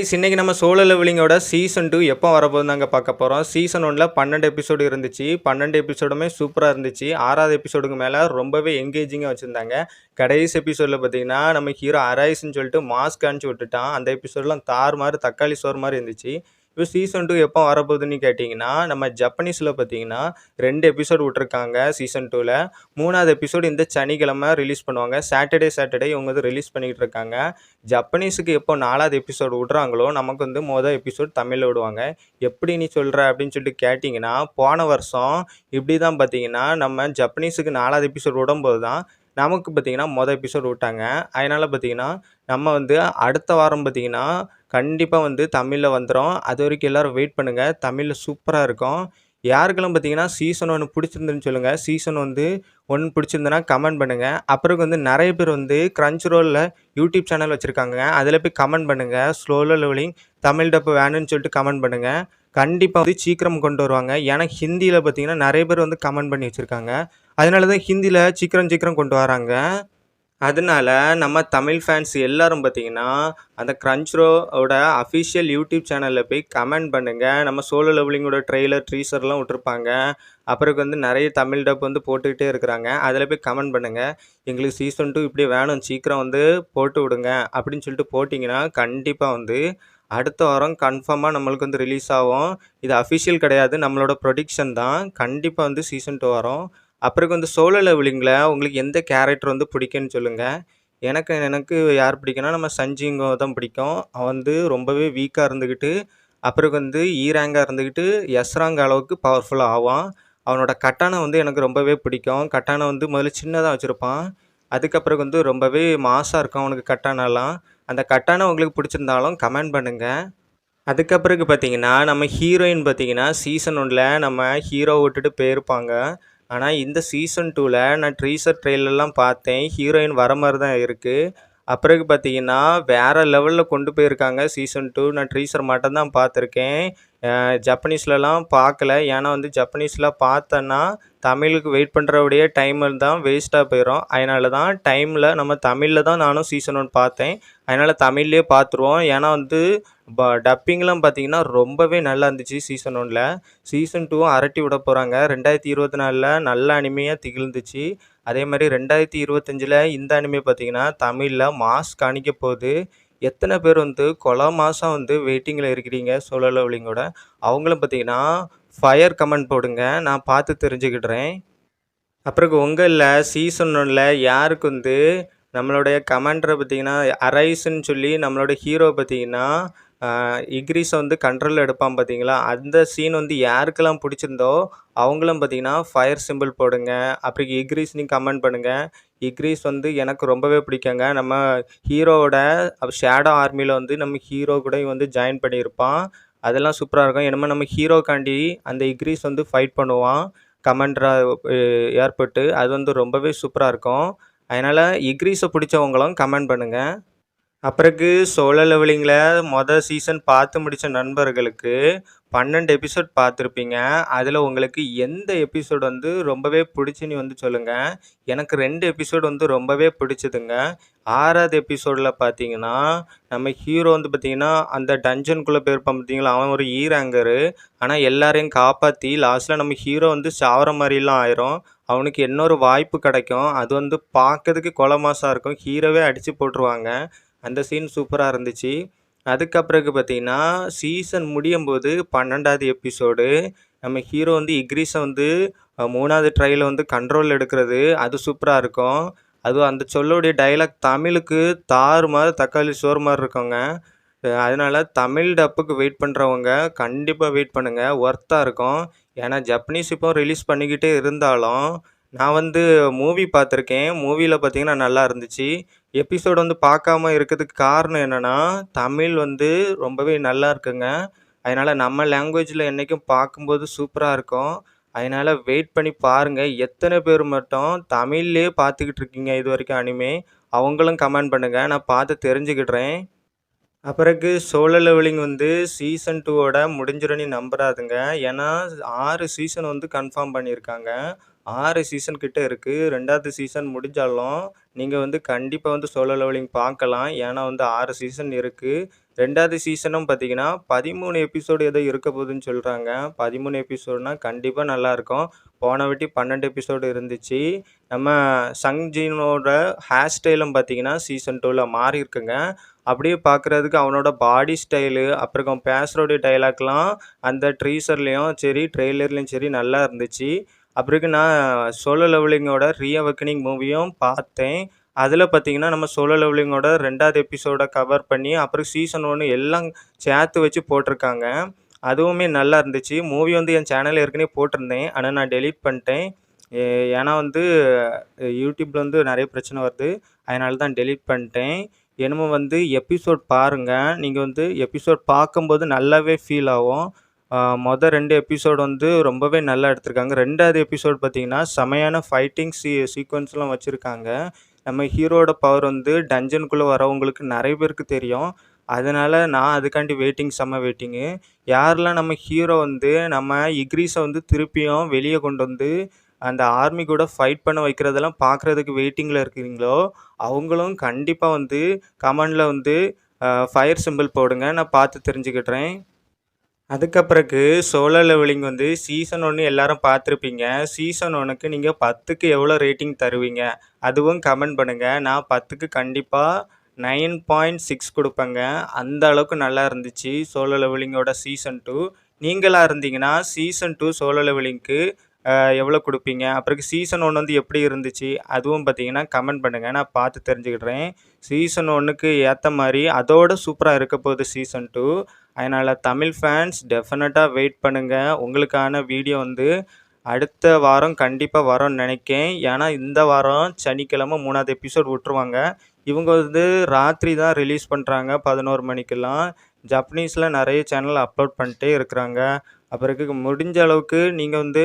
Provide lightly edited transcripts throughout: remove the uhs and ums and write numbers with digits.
இன்னைக்கு நம்ம solo லெவலிங்கோட season 2 எப்போ வரப்போகுதுன்னு தாங்க பார்க்க போகிறோம். சீசன் 1ல 12 எபிசோடு இருந்துச்சு. 12 எபிசோடுமே சூப்பரா இருந்துச்சு. 6வது எபிசோடுக்கு மேல ரொம்பவே என்கேஜிங்கா வச்சிருந்தாங்க. கடைசி எபிசோட்ல பார்த்தீங்கன்னா, நம்ம ஹீரோ அரைஸ்ன்னு சொல்லிட்டு மாஸ்க் அனுப்பிச்சு விட்டுட்டான். அந்த எபிசோட்லாம் தாறுமாறு தக்காளி சோறு மாரி இருந்துச்சு. இப்போ சீசன் 2 எப்போ வரப்போகுதுன்னு கேட்டிங்கன்னா, நம்ம ஜப்பனீஸ்ல பார்த்தீங்கன்னா 2 எபிசோடு விட்டுருக்காங்க சீசன் 2ல. 3வது எபிசோடு இந்த சனிக்கிழமை ரிலீஸ் பண்ணுவாங்க. சாட்டர்டே இவங்க வந்து ரிலீஸ் பண்ணிக்கிட்டு இருக்காங்க. ஜப்பனீஸுக்கு எப்போ 4வது எபிசோடு விட்றாங்களோ, நமக்கு வந்து எபிசோட் தமிழ்ல விடுவாங்க. "எப்படி நீ சொல்ற?" அப்படின்னு சொல்லிட்டு கேட்டிங்கன்னா, போன வருஷம் இப்படி தான் பார்த்தீங்கன்னா, நம்ம ஜப்பனீஸுக்கு 4வது எபிசோடு விடும்போது தான், நமக்கு பார்த்தீங்கன்னா எபிசோடு விட்டாங்க. அதனால பார்த்தீங்கன்னா, நம்ம வந்து அடுத்த வாரம் பார்த்தீங்கன்னா, கண்டிப்பா வந்து தமிழ்ல வந்துரும். அதுவரைக்கும் எல்லாரும் வெயிட் பண்ணுங்க. தமிழ்ல சூப்பரா இருக்கும். யாருக்கெல்லாம் பார்த்தீங்கன்னா, சீசன் 1 பிடிச்சிருந்துன்னு சொல்லுங்க. சீசன் வந்து 1 பிடிச்சிருந்ததுன்னா கமெண்ட் பண்ணுங்க. அப்புறம் வந்து நெறைய பேர் வந்து Crunchyrollல யூடியூப் சேனல் வச்சிருக்காங்க. அதில போய் கமெண்ட் பண்ணுங்க. ஸ்லோலோ லெவலிங் தமிழ் டப் வேணும்னு சொல்லிட்டு கமெண்ட் பண்ணுங்க. கண்டிப்பா வந்து சீக்கிரம் கொண்டு வருவாங்க. ஏன்னா ஹிந்தியில பார்த்தீங்கன்னா, நெறைய பேர் வந்து கமெண்ட் பண்ணி வச்சிருக்காங்க. அதனால தான் ஹிந்தியில சீக்கிரம் கொண்டு வராங்க. அதனால நம்ம தமிழ் ஃபேன்ஸ் எல்லாரும் பார்த்தீங்கன்னா, அந்த Crunchyrollோட அஃபிஷியல் யூடியூப் சேனல்ல போய் கமெண்ட் பண்ணுங்க. நம்ம சோலோ லெவலிங்கோட ட்ரெய்லர், டீசர்லாம் விட்டுருப்பாங்க. அப்புறம் வந்து நெறைய தமிழ் டப் வந்து போட்டுக்கிட்டே இருக்கிறாங்க. அதில போய் கமெண்ட் பண்ணுங்க. "எங்களுக்கு சீசன் 2 இப்படியே வேணும். சீக்கிரம் வந்து போட்டு விடுங்க." அப்படின்னு சொல்லிட்டு போட்டிங்கன்னா, கண்டிப்பா வந்து அடுத்த வாரம் கன்ஃபார்மா நம்மளுக்கு வந்து ரிலீஸ் ஆகும். இது அஃபிஷியல் கிடையாது. நம்மளோட ப்ரொடிக்ஷன் தான். கண்டிப்பா வந்து சீசன் 2 வரும். அப்புறம் வந்து சோலோ லெவலிங்கில உங்களுக்கு எந்த கேரக்டர் வந்து பிடிக்கும்னு சொல்லுங்க. எனக்கு எனக்கு யார் பிடிக்கும்னா, நம்ம சஞ்சிங்கோ தான் பிடிக்கும். அவன் வந்து ரொம்பவே வீக்கா இருந்துக்கிட்டு, அப்புறம் வந்து இ ரேங்கா இருந்துக்கிட்டு, எஸ் ரேங்க் அளவுக்கு பவர்ஃபுல்லா ஆவான். அவனோட கட்டானா வந்து எனக்கு ரொம்பவே பிடிக்கும். கட்டானா வந்து முதல்ல சின்னதா வச்சிருப்பான். அதுக்கப்புறம் வந்து ரொம்பவே மாஸா இருக்கும் அவனுக்கு கட்டானாலாம். அந்த கட்டானா உங்களுக்கு பிடிச்சிருந்தாலும் கமெண்ட் பண்ணுங்க. அதுக்கப்புறகு பார்த்தீங்கன்னா, நம்ம ஹீரோயின் பார்த்தீங்கன்னா, சீசன் 1ல நம்ம ஹீரோவ விட்டுட்டு போயிருப்பாங்க. ஆனா, இந்த சீசன் 2ல நான் டீசர் ட்ரெய்லர்லாம் பார்த்தேன். ஹீரோயின் வர மாரி தான் இருக்கு. அப்பிறகு பார்த்தீங்கன்னா, வேற லெவல்ல கொண்டு போயிருக்காங்க சீசன் 2. நான் டீசர் மட்டும் தான் பார்த்துருக்கேன். ஜப்பனீஸ்லலாம் பார்க்கல. ஏன்னா வந்து ஜப்பனீஸ்ல பார்த்தேன்னா, தமிழுக்கு வெயிட் பண்ணுறபடியே டைம் தான் வேஸ்ட்டா போயிரும். அதனால தான் நம்ம தமிழ்ல தான் நானும் சீசன் 1 பார்த்தேன். அதனால தமிழ்லயே பார்த்துருவோம். ஏன்னா வந்து டப்பிங்லாம் பார்த்தீங்கன்னா, ரொம்பவே நல்லா இருந்துச்சு சீசன் 1ல. சீசன் 2வும் அரட்டி விட போறாங்க. 2024ல நல்ல அனிமையா திகழ்ந்துச்சு. அதேமாரி 2025ல இந்த அனிமே பார்த்தீங்கன்னா, தமிழ்ல மாஸ் காணிக்க போது. எத்தன பேர் வந்து கொல மாசா வந்து வெயிட்டிங்ல இருக்கிறீங்க சோலோ லெவலிங்கோட, அவங்களும் பார்த்தீங்கன்னா, ஃபயர் கமெண்ட் போடுங்க. நான் பார்த்து தெரிஞ்சுக்கிடுறேன். அப்புறம் உங்கள்ல சீசன் 1ல யாருக்கு வந்து நம்மளுடைய கமாண்டர பார்த்தீங்கன்னா, அரைஸ்ன்னு சொல்லி நம்மளோட ஹீரோ பார்த்தீங்கன்னா, இக்ரிஸ வந்து கண்ட்ரோல்ல எடுப்பான் பார்த்தீங்களா, அந்த சீன் வந்து யாருக்கெல்லாம் பிடிச்சிருந்தோ, அவங்களும் பார்த்தீங்கன்னா, ஃபயர் சிம்பிள் போடுங்க. அப்புறம் இக்ரிஸ்ன்னு கமெண்ட் பண்ணுங்க. இக்ரிஸ் வந்து எனக்கு ரொம்பவே பிடிக்குங்க. நம்ம ஹீரோவோட ஷேடோ ஆர்மில வந்து நம்ம ஹீரோ கூட வந்து ஜாயின் பண்ணியிருப்பான். அதெல்லாம் சூப்பரா இருக்கும். என்னமோ நம்ம ஹீரோக்காண்டி அந்த இக்ரிஸ் வந்து ஃபைட் பண்ணுவான். கமாண்டரா ஏற்பட்டு அது வந்து ரொம்பவே சூப்பரா இருக்கும். அதனால இக்ரீஸ பிடிச்சவங்களும் கமெண்ட் பண்ணுங்க. அப்புறகு சோலோ லெவலிங்கில சீசன் பார்த்து முடித்த நண்பர்களுக்கு 12 எபிசோட் பார்த்துருப்பீங்க. அதில் உங்களுக்கு எந்த எபிசோட் வந்து ரொம்பவே பிடிச்சுன்னு வந்து சொல்லுங்கள். எனக்கு 2 எபிசோட் வந்து ரொம்பவே பிடிச்சதுங்க. 6வது எபிசோடில் பார்த்தீங்கன்னா, நம்ம ஹீரோ வந்து பார்த்தீங்கன்னா, அந்த டஞ்சனுக்குள்ளே போயிருப்பான் பார்த்தீங்களா, அவன் ஒரு ஈ ரேங்கரு. ஆனால் எல்லாரையும் காப்பாற்றி லாஸ்ட்டில் நம்ம ஹீரோ வந்து சாவர மாதிரிலாம் ஆயிரும். அவனுக்கு இன்னொரு வாய்ப்பு கிடைக்கும். அது வந்து பார்க்கறதுக்கு கொலை மாசா இருக்கும். ஹீரோவே அடித்து போட்டுருவாங்க. அந்த சீன் சூப்பரா இருந்துச்சு. அதுக்கப்புறகு பார்த்தீங்கன்னா, சீசன் முடியும்போது 12வது எபிசோடு நம்ம ஹீரோ வந்து இக்ரிஸ வந்து 3வது ட்ரையல வந்து கண்ட்ரோல்ல எடுக்கிறது, அது சூப்பரா இருக்கும். அதுவும் அந்த சொல்லோடைய டயலாக் தமிழுக்கு தாறுமாறு தக்காளி சோறு மாரி இருக்குங்க. அதனால தமிழ் டப்புக்கு வெயிட் பண்ணுறவங்க கண்டிப்பா வெயிட் பண்ணுங்க. ஒர்த்தா இருக்கும். ஏன்னா ஜப்பனீஸ் இப்போ ரிலீஸ் பண்ணிக்கிட்டே இருந்தாலும், நான் வந்து மூவி பார்த்துருக்கேன். மூவில பார்த்தீங்கன்னா நல்லா இருந்துச்சு. எபிசோடு வந்து பார்க்காம இருக்கிறதுக்கு காரணம் என்னன்னா, தமிழ் வந்து ரொம்பவே நல்லா இருக்குங்க. அதனால நம்ம லாங்குவேஜ்ல என்னைக்கும் பார்க்கும்போது சூப்பரா இருக்கும். அதனால வெயிட் பண்ணி பாருங்க. எத்தன பேர் மட்டும் தமிழ்லயே பார்த்துக்கிட்டு இருக்கீங்க இதுவரைக்கும் அனிமே, அவங்களும் கமெண்ட் பண்ணுங்க. நான் பார்த்து தெரிஞ்சுக்கிடுறேன். அப்புறகு சோலோ லெவலிங் வந்து சீசன் 2வோட முடிஞ்சிரும்னு நம்புறாதுங்க. ஏன்னா 6 சீசன் வந்து கன்ஃபார்ம் பண்ணியிருக்காங்க. 6 சீசன் கிட்ட இருக்கு. 2வது சீசன் முடிஞ்சாலும், நீங்க வந்து கண்டிப்பா வந்து சோலோ லெவலிங் பார்க்கலாம். ஏன்னா வந்து 6 சீசன் இருக்கு. 2வது சீசனும் பார்த்தீங்கன்னா 13 எபிசோடு ஏதோ இருக்க போகுதுன்னு சொல்கிறாங்க. 13 எபிசோடுனா கண்டிப்பாக நல்லாயிருக்கும். போன வாட்டி 12 எபிசோடு இருந்துச்சு. நம்ம சங் ஜீனோட ஹேர் ஸ்டைலும் பார்த்தீங்கன்னா சீசன் 2ல மாறியிருக்குங்க. அப்படியே பார்க்குறதுக்கு அவனோட பாடி ஸ்டைலு, அப்புறம் அவன் பேசுகிறோடைய டயலாக்லாம் அந்த ட்ரீசர்லேயும் சரி, ட்ரெய்லர்லேயும் சரி நல்லா இருந்துச்சு. அப்புறக்கு நான் சோலோ லெவலிங்கோட ரீஅவேக்கனிங் மூவியும் பார்த்தேன். அதில பார்த்தீங்கன்னா, நம்ம சோலோ லெவலிங்கோட 2வது எபிசோட கவர் பண்ணி, அப்புறம் சீசன் 1 எல்லாம் சேர்த்து வச்சு போட்டிருக்காங்க. அதுவுமே நல்லா இருந்துச்சு. மூவி வந்து என் சேனல்ல ஏற்கனவே போட்டிருந்தேன். ஆனா நான் டெலீட் பண்ணிட்டேன். ஏ ஏன்னா வந்து யூடியூப்ல வந்து நெறைய பிரச்சனை வருது. அதனால தான் டெலீட் பண்ணிட்டேன். என்னமோ வந்து எபிசோட் பாருங்க. நீங்க வந்து எபிசோட் பார்க்கும்போது நல்லாவே ஃபீல் ஆகும். மொத 2 எபிசோட் வந்து ரொம்பவே நல்லா எடுத்திருக்காங்க. 2வது எபிசோட் பார்த்தீங்கன்னா, செமையான ஃபைட்டிங் சீக்வென்ஸ்லாம் வச்சிருக்காங்க. நம்ம ஹீரோவோட பவர் வந்து டஞ்சனுக்குள்ள வரவங்களுக்கு நெறைய பேருக்கு தெரியும். அதனால நான் அதுக்காண்டி செம்ம வெயிட்டிங்கு. யாரெல்லாம் நம்ம ஹீரோ வந்து நம்ம இக்ரீஸ வந்து திருப்பியும் வெளிய கொண்டு வந்து அந்த ஆர்மி கூட ஃபைட் பண்ண வைக்கிறதெல்லாம் பார்க்குறதுக்கு வெயிட்டிங்ல இருக்கிறீங்களோ, அவங்களும் கண்டிப்பா வந்து கமெண்ட்ல வந்து ஃபயர் சிம்பல் போடுங்க. நான் பார்த்து தெரிஞ்சுக்கிடுறேன். அதுக்கப்புறக்கு சோலோ லெவலிங் வந்து சீசன் 1 எல்லாரும் பார்த்துருப்பீங்க. சீசன் 1க்கு நீங்க 10க்கு எவ்வளோ ரேட்டிங் தருவீங்க? அதுவும் கமெண்ட் பண்ணுங்க. நான் 10க்கு கண்டிப்பா 9.6 குடுப்பேங்க. அந்த அளவுக்கு நல்லா இருந்துச்சு சோலோ லெவலிங்கோட சீசன் 2. நீங்களா இருந்தீங்கன்னா, சீசன் 2 சோலோ லெவலிங்க்கு எவ்வளோ குடுப்பீங்க? அப்புறக்கு சீசன் 1 வந்து எப்படி இருந்துச்சு? அதுவும் பார்த்தீங்கன்னா கமெண்ட் பண்ணுங்க. நான் பார்த்து தெரிஞ்சுக்கிடுறேன். சீசன் 1க்கு ஏத்த மாரி அதோட சூப்பரா இருக்க போகுது சீசன் 2. அதனால தமிழ் ஃபேன்ஸ் டெஃபினட்டா வெயிட் பண்ணுங்க. உங்களுக்கான வீடியோ வந்து அடுத்த வாரம் கண்டிப்பா வரும்னு நெனைக்கேன். ஏன்னா, இந்த வாரம் சனிக்கிழமை 3வது எபிசோட் விட்டுருவாங்க. இவங்க வந்து ராத்திரி தான் ரிலீஸ் பண்றாங்க 11 மணிக்கெல்லாம். ஜப்பனீஸ்ல நெறைய சேனல் அப்லோட் பண்ணிட்டே இருக்கிறாங்க. அப்புறக்கு முடிஞ்ச அளவுக்கு நீங்க வந்து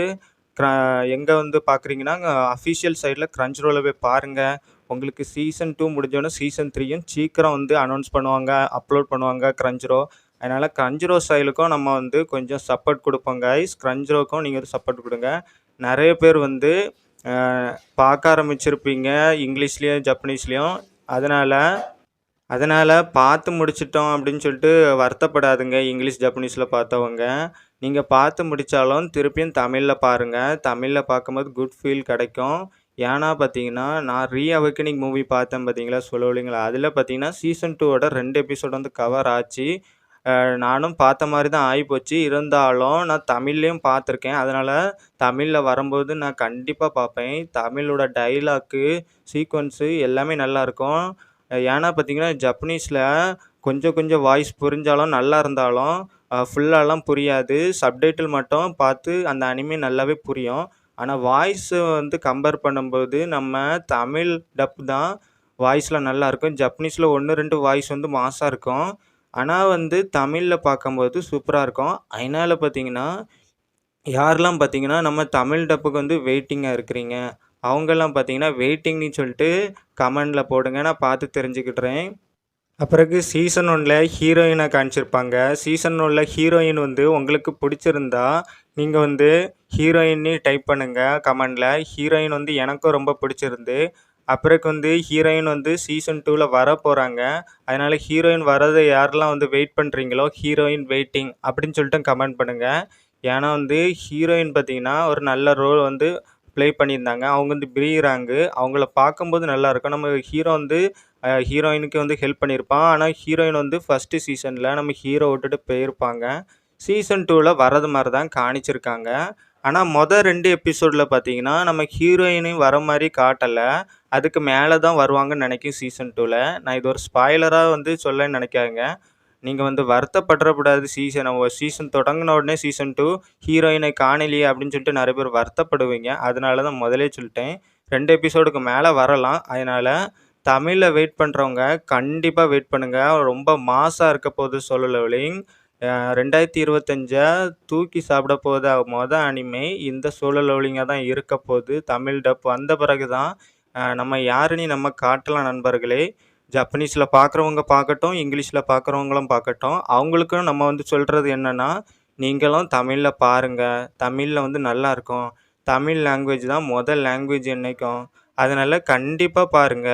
க்ர எங்க வந்து பார்க்குறீங்கன்னா, அஃபிஷியல் சைட்ல Crunchyrollல போய் பாருங்க. உங்களுக்கு சீசன் 2 முடிஞ்சோனே சீசன் 3யும் சீக்கிரம் வந்து அனௌன்ஸ் பண்ணுவாங்க, அப்லோட் பண்ணுவாங்க Crunchyroll. அதனால Crunchyroll ஸ்டைலுக்கும் நம்ம வந்து கொஞ்சம் சப்போர்ட் குடுப்போம் காய்ஸ். Crunchyrollக்கும் நீங்க வந்து சப்போர்ட் குடுங்க. நெறைய பேர் வந்து அ பார்க்க ஆரம்பிச்சிருப்பீங்க இங்கிலீஷ்லயும், ஜப்பனீஸ்லயும். அதனால அதனால பார்த்து முடிச்சுட்டோம் அப்படின்னு சொல்லிட்டு வருத்தப்படாதுங்க இங்கிலீஷ், ஜப்பனீஸ்ல பார்த்தவங்க. நீங்க பார்த்து முடிச்சாலும் திருப்பியும் தமிழ்ல பாருங்க. தமிழ்ல பார்க்கும்போது குட் ஃபீல் கிடைக்கும். ஏன்னா பார்த்தீங்கன்னா, நான் ரீஅவேக்கனிங் மூவி பார்த்தேன் பார்த்தீங்களா, சோலோலிங்களா, அதில பார்த்தீங்கன்னா சீசன் 2வோட 2 எபிசோட் வந்து கவர் ஆச்சு. நானும் பார்த்த மாரி தான் ஆயிப்போச்சு. இருந்தாலும் நான் தமிழ்லயும் பார்த்துருக்கேன். அதனால தமிழ்ல வரும்போது நான் கண்டிப்பா பார்ப்பேன். தமிழோட டயலாக்கு, சீக்வென்ஸு எல்லாமே நல்லாயிருக்கும். ஏன்னா பார்த்தீங்கன்னா, ஜப்பனீஸ்ல கொஞ்சம் கொஞ்சம் வாய்ஸ் புரிஞ்சாலும் நல்லா இருந்தாலும், ஃபுல்லாலாம் புரியாது. சப்டைட்டில் மட்டும் பார்த்து அந்த அனிமே நல்லாவே புரியும். ஆனா வாய்ஸு வந்து கம்பேர் பண்ணும்போது நம்ம தமிழ் டப் தான் வாய்ஸ்ல நல்லாயிருக்கும். ஜப்பனீஸ்ல 1, 2 வாய்ஸ் வந்து மாஸா இருக்கும். ஆனா வந்து தமிழ்ல பார்க்கும்போது சூப்பரா இருக்கும். அதனால பார்த்தீங்கன்னா, யாரெல்லாம் பார்த்தீங்கன்னா, நம்ம தமிழ் டப்புக்கு வந்து வெயிட்டிங்கா இருக்கிறீங்க, அவங்கலாம் பார்த்தீங்கன்னா, வெயிட்டிங்ன்னு சொல்லிட்டு கமெண்ட்ல போடுங்க. நான் பார்த்து தெரிஞ்சுக்கிடுறேன். அப்புறகு சீசன் 1ல ஹீரோயின காமிச்சிருப்பாங்க. சீசன் 1ல ஹீரோயின் வந்து உங்களுக்கு பிடிச்சிருந்தா, நீங்க வந்து ஹீரோயின்னு டைப் பண்ணுங்க கமெண்ட்ல. ஹீரோயின் வந்து எனக்கும் ரொம்ப பிடிச்சிருந்து. அப்புறக்கு வந்து ஹீரோயின் வந்து சீசன் 2ல வரப்போறாங்க. அதனால ஹீரோயின் வரத யாரெல்லாம் வந்து வெயிட் பண்றீங்களோ, ஹீரோயின் வெயிட்டிங் அப்படின்னு சொல்லிட்டு கமெண்ட் பண்ணுங்க. ஏன்னா வந்து ஹீரோயின் பார்த்தீங்கன்னா, ஒரு நல்ல ரோல் வந்து ப்ளே பண்ணியிருந்தாங்க. அவங்க வந்து ப்ரீ ரேங்கு. அவங்கள பார்க்கும்போது நல்லாயிருக்கும். நம்ம ஹீரோ வந்து ஹீரோயினுக்கு வந்து ஹெல்ப் பண்ணியிருப்பான். ஆனா ஹீரோயின் வந்து ஃபர்ஸ்ட்டு சீசன்ல நம்ம ஹீரோ விட்டுட்டு போயிருப்பாங்க. சீசன் 2ல வரது மாரி தான் காணிச்சிருக்காங்க. ஆனா 2 எபிசோட்ல பார்த்தீங்கன்னா, நம்ம ஹீரோயினையும் வர மாரி காட்டல. அதுக்கு மேல தான் வருவாங்கன்னு நெனைக்கிறேன் சீசன் 2ல. நான் இது ஒரு ஸ்பாய்லரா வந்து சொல்லன்னு நெனைக்காதீங்க. நீங்க வந்து வருத்தப்பட்றக்கூடாது. சீசன் தொடங்குன உடனே சீசன் 2 ஹீரோயினை காணலையே அப்படின்னு சொல்லிட்டு நெறைய பேர் வருத்தப்படுவீங்க. அதனால தான் முதல்லயே சொல்லிட்டேன். 2 எபிசோடுக்கு மேல வரலாம். அதனால தமிழ்ல வெயிட் பண்றவங்க கண்டிப்பா வெயிட் பண்ணுங்க. ரொம்ப மாஸா இருக்க போகுது சோலோ லெவலிங். 2025 தூக்கி சாப்பிட போகுது அனிமே இந்த சோலோ லெவலிங்கா தான் இருக்க போகுது. தமிழ் டப் வந்த பிறகு தான் நம்ம யாருன்னு நம்ம காட்டலாம் நண்பர்களே. ஜப்பனீஸ்ல பார்க்குறவங்க பார்க்கட்டும், இங்கிலீஷ்ல பார்க்குறவங்களும் பார்க்கட்டும். அவங்களுக்கும் நம்ம வந்து சொல்றது என்னன்னா, நீங்களும் தமிழ்ல பாருங்க. தமிழ்ல வந்து நல்லாயிருக்கும். தமிழ் லாங்குவேஜ் தான் முதல் லாங்குவேஜ் என்னைக்கும். அதனால கண்டிப்பா பாருங்க.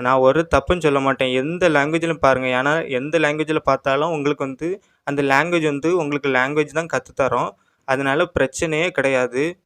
நான் ஒரு தப்புன்னு சொல்ல மாட்டேன். எந்த லாங்குவேஜ்லயும் பாருங்க. ஏன்னா எந்த லாங்குவேஜ்ல பார்த்தாலும் உங்களுக்கு அந்த லாங்குவேஜ் உங்களுக்கு லாங்குவேஜ் தான் கத்து தரும். அதனால பிரச்சனையே கிடையாது.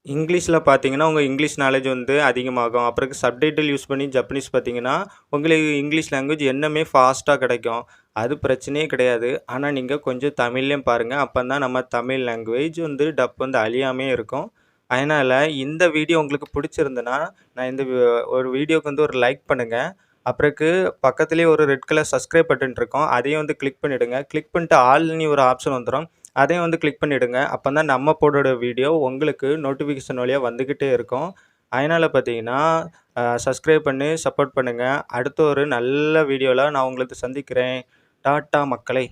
இங்கிலீஷ்ல பார்த்தீங்கன்னா, உங்க இங்கிலீஷ் நாலேட்ஜ் அதிகமாகும். அப்புறம் சப்டைட்டில் யூஸ் பண்ணி ஜப்பனீஸ் பார்த்தீங்கன்னா, உங்களுக்கு இங்கிலீஷ் லாங்குவேஜ் இன்னுமே ஃபாஸ்ட்டா கிடைக்கும். அது பிரச்சனையே கிடையாது. ஆனா நீங்க கொஞ்சம் தமிழ்லயும் பாருங்க. அப்பந்தான் நம்ம தமிழ் லாங்குவேஜ் டப் அழியாமயே இருக்கும். அதனால இந்த வீடியோ உங்களுக்கு பிடிச்சிருந்ததுன்னா, நான் இந்த ஒரு வீடியோக்கு ஒரு லைக் பண்ணுங்க. அப்புறக்கு பக்கத்திலேயே ஒரு ரெட் கலர் சப்ஸ்கிரைப் பட்டன் இருக்கும். அதையும் கிளிக் பண்ணிடுங்க. கிளிக் பண்ணிட்டு ஆல்ன்னு ஒரு ஆப்ஷன் வந்துரும். அதையும் கிளிக் பண்ணிடுங்க. அப்பதான் நம்ம போடுற வீடியோ உங்களுக்கு நோட்டிஃபிகேஷன் வழியா வந்துகிட்டே இருக்கும். அதனால பார்த்தீங்கன்னா, சப்ஸ்கிரைப் பண்ணி சப்போர்ட் பண்ணுங்க. அடுத்த ஒரு நல்ல வீடியோல நான் உங்கள சந்திக்கிறேன். டாட்டா மக்களே!